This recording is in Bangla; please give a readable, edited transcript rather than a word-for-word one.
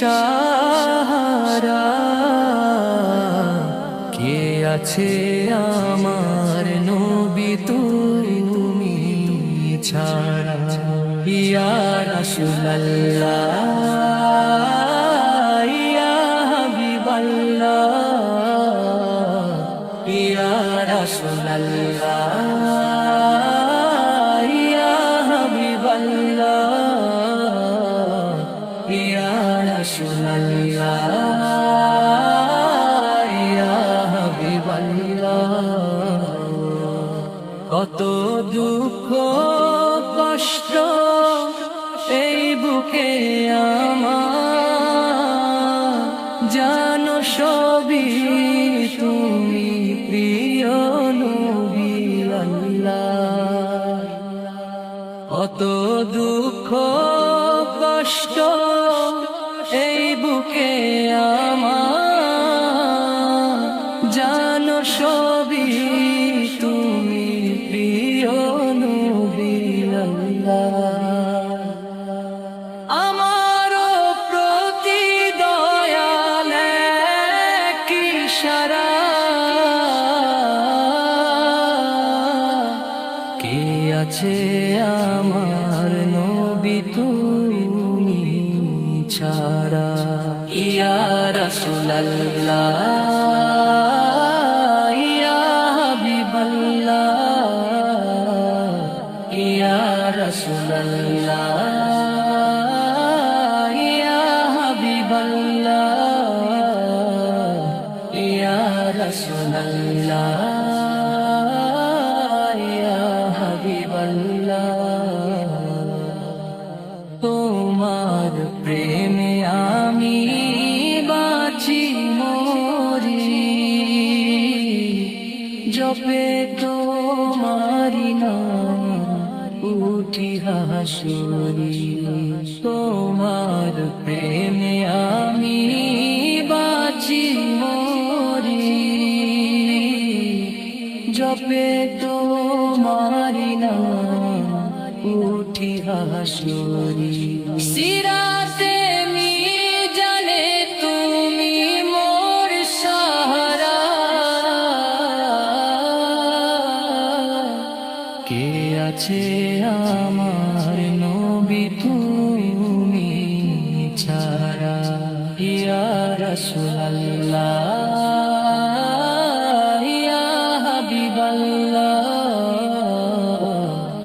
সাহারা, কে আছে আমার নবী তুমি ছাড়া। ইয়া রাসূলুল্লাহ ইয়া হাবিবাল্লাহ, ইয়া রাসূলুল্লাহ ইয়া হাবিবাল্লাহ, ইয়া রাসূলুল্লাহ ইয়া হাবিবাল্লাহ। কত দুঃখ কষ্ট এই বুকে আমার, জানো সবই তুমি প্রিয় নবী আল্লাহ। কত দুঃখ কষ্ট এই বুকে আমার, জানো সবই তুমি প্রিয় নবী আল্লাহ। আমারও প্রতি দয়াল এক ইশারা, কে আছে আমার নবী তুমি ছাড়া। ইয়া রাসূলুল্লাহ ইয়া হাবিবাল্লাহ, ইয়া রাসূলুল্লাহ ইয়া হাবিবাল্লাহ, ইয়া রাসূলুল্লাহ ইয়া হাবিবাল্লাহ। তোমার প্রেমে আমি বাঁচি মরি, জপে তোমারি নাম উঠি হাসুরি। তোমার প্রেমে আমি বাঁচি মরি, জপে তোমারি নাম উঠি হাসুরি। সিরাতে মিজানে তুমি মোর সাহারা, কে আছে আমার নবী তুমি ছাড়া। ইয়া রাসূলুল্লাহ